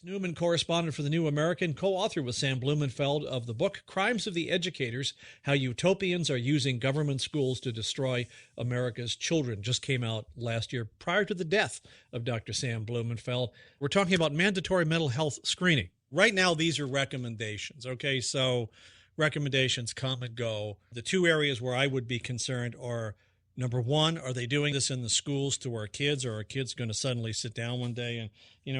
Newman, correspondent for The New American, co-author with Sam Blumenfeld of the book Crimes of the Educators, How Utopians Are Using Government Schools to Destroy America's Children. Just came out last year prior to the death of Dr. Sam Blumenfeld. We're talking about mandatory mental health screening. Right now, these are recommendations, okay? So recommendations come and go. The two areas where I would be concerned are, number one, are they doing this in the schools to our kids, or are kids going to suddenly sit down one day and,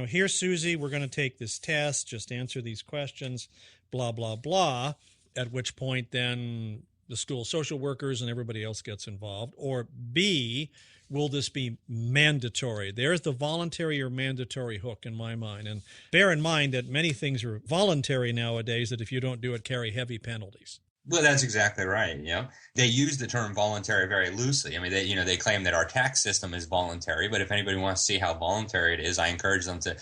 here, Susie, we're going to take this test, just answer these questions, blah, blah, blah, at which point then the school social workers and everybody else gets involved? Or B, will this be mandatory? There's the voluntary or mandatory hook in my mind. And bear in mind that many things are voluntary nowadays that if you don't do it, carry heavy penalties. Well, that's exactly right. They use the term voluntary very loosely. I mean, they claim that our tax system is voluntary, but if anybody wants to see how voluntary it is, I encourage them to,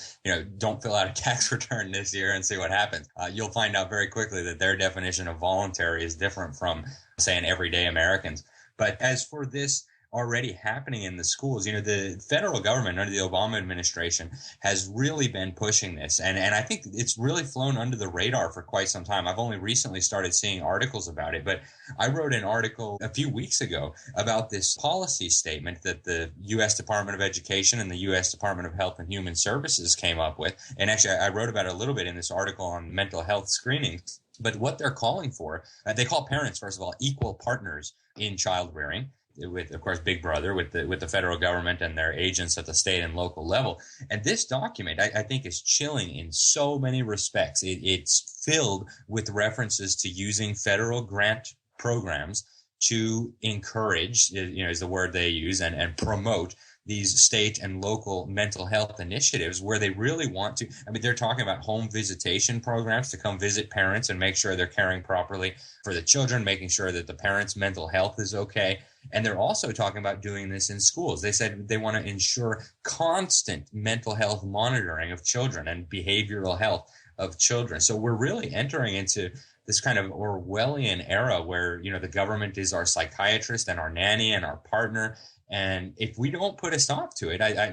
don't fill out a tax return this year and see what happens. You'll find out very quickly that their definition of voluntary is different from, say, an everyday Americans. But as for this already happening in the schools, the federal government under the Obama administration has really been pushing this. And I think it's really flown under the radar for quite some time. I've only recently started seeing articles about it, but I wrote an article a few weeks ago about this policy statement that the U.S. Department of Education and the U.S. Department of Health and Human Services came up with. And actually, I wrote about it a little bit in this article on mental health screening. But what they're calling for, they call parents, first of all, equal partners in child rearing, with, of course, Big Brother, with the federal government and their agents at the state and local level. And this document, I think, is chilling in so many respects. It's filled with references to using federal grant programs to encourage, is the word they use, and promote these state and local mental health initiatives where they really want to. I mean, they're talking about home visitation programs to come visit parents and make sure they're caring properly for the children, making sure that the parents' mental health is okay. And they're also talking about doing this in schools. They said they want to ensure constant mental health monitoring of children and behavioral health of children. So we're really entering into this kind of Orwellian era where, the government is our psychiatrist and our nanny and our partner. And if we don't put a stop to it, I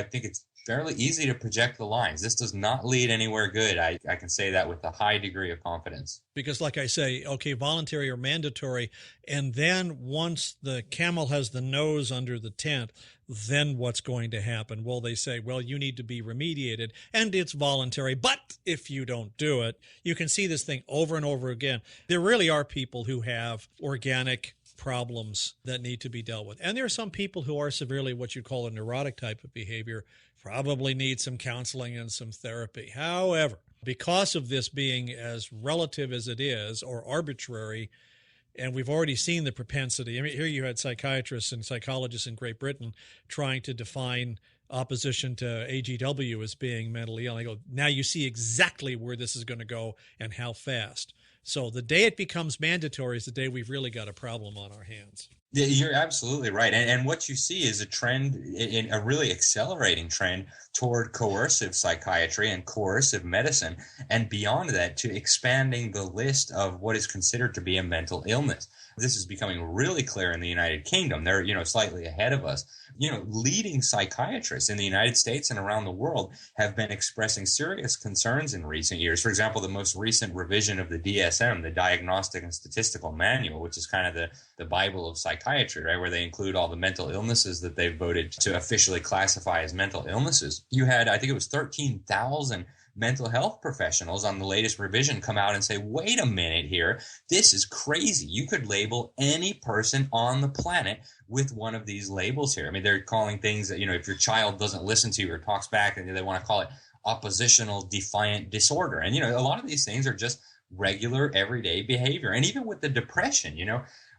think it's fairly easy to project the lines. This does not lead anywhere good. I can say that with a high degree of confidence. Because like I say, okay, voluntary or mandatory, and then once the camel has the nose under the tent, then what's going to happen? Well, they say, well, you need to be remediated, and it's voluntary. But if you don't do it, you can see this thing over and over again. There really are people who have organic problems that need to be dealt with. And there are some people who are severely what you call a neurotic type of behavior, probably need some counseling and some therapy. However, because of this being as relative as it is, or arbitrary, and we've already seen the propensity. I mean, here you had psychiatrists and psychologists in Great Britain trying to define opposition to AGW as being mentally ill. And I go, now you see exactly where this is going to go and how fast. So the day it becomes mandatory is the day we've really got a problem on our hands. Yeah, you're absolutely right. And what you see is a trend, in a really accelerating trend toward coercive psychiatry and coercive medicine, and beyond that to expanding the list of what is considered to be a mental illness. This is becoming really clear in the United Kingdom. They're, slightly ahead of us. Leading psychiatrists in the United States and around the world have been expressing serious concerns in recent years. For example, the most recent revision of the DSM, the Diagnostic and Statistical Manual, which is kind of the Bible of psychiatry, right, where they include all the mental illnesses that they've voted to officially classify as mental illnesses. You had, I think it was 13,000 mental health professionals on the latest revision come out and say, wait a minute here, this is crazy. You could label any person on the planet with one of these labels here. I mean, they're calling things that, if your child doesn't listen to you or talks back, and they want to call it oppositional defiant disorder. And, a lot of these things are just regular everyday behavior. And even with the depression,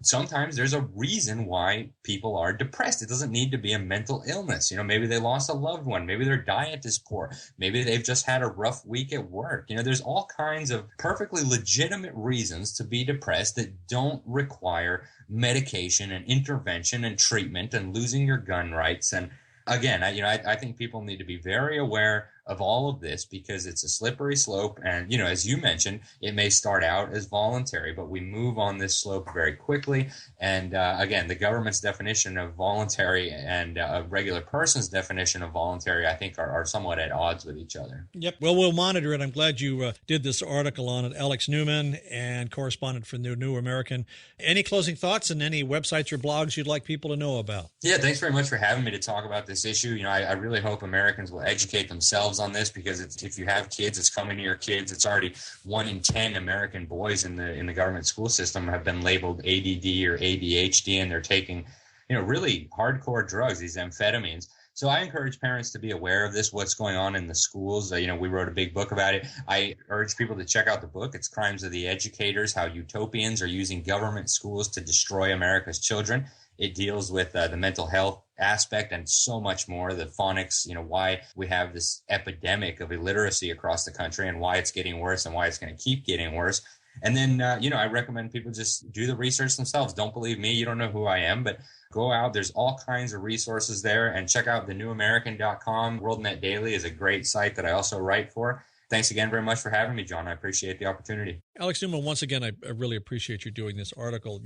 sometimes there's a reason why people are depressed. It doesn't need to be a mental illness. Maybe they lost a loved one. Maybe their diet is poor. Maybe they've just had a rough week at work. There's all kinds of perfectly legitimate reasons to be depressed that don't require medication and intervention and treatment and losing your gun rights. And again, I think people need to be very aware of all of this, because it's a slippery slope. And, as you mentioned, it may start out as voluntary, but we move on this slope very quickly. And again, the government's definition of voluntary and a regular person's definition of voluntary, I think, are somewhat at odds with each other. Yep. Well, we'll monitor it. I'm glad you did this article on it. Alex Newman, and correspondent for the New American. Any closing thoughts and any websites or blogs you'd like people to know about? Yeah, thanks very much for having me to talk about this issue. I really hope Americans will educate themselves on this, because if you have kids, it's coming to your kids. It's already 1 in 10 American boys in the government school system have been labeled ADD or ADHD, and they're taking, really hardcore drugs, these amphetamines. So I encourage parents to be aware of this, what's going on in the schools. We wrote a big book about it. I urge people to check out the book. It's Crimes of the Educators, How Utopians Are Using Government Schools to Destroy America's Children. It deals with the mental health aspect and so much more, the phonics, why we have this epidemic of illiteracy across the country and why it's getting worse and why it's going to keep getting worse. And then, I recommend people just do the research themselves. Don't believe me. You don't know who I am, but go out. There's all kinds of resources there, and check out thenewamerican.com. WorldNet Daily is a great site that I also write for. Thanks again very much for having me, John. I appreciate the opportunity. Alex Newman, once again, I really appreciate you doing this article.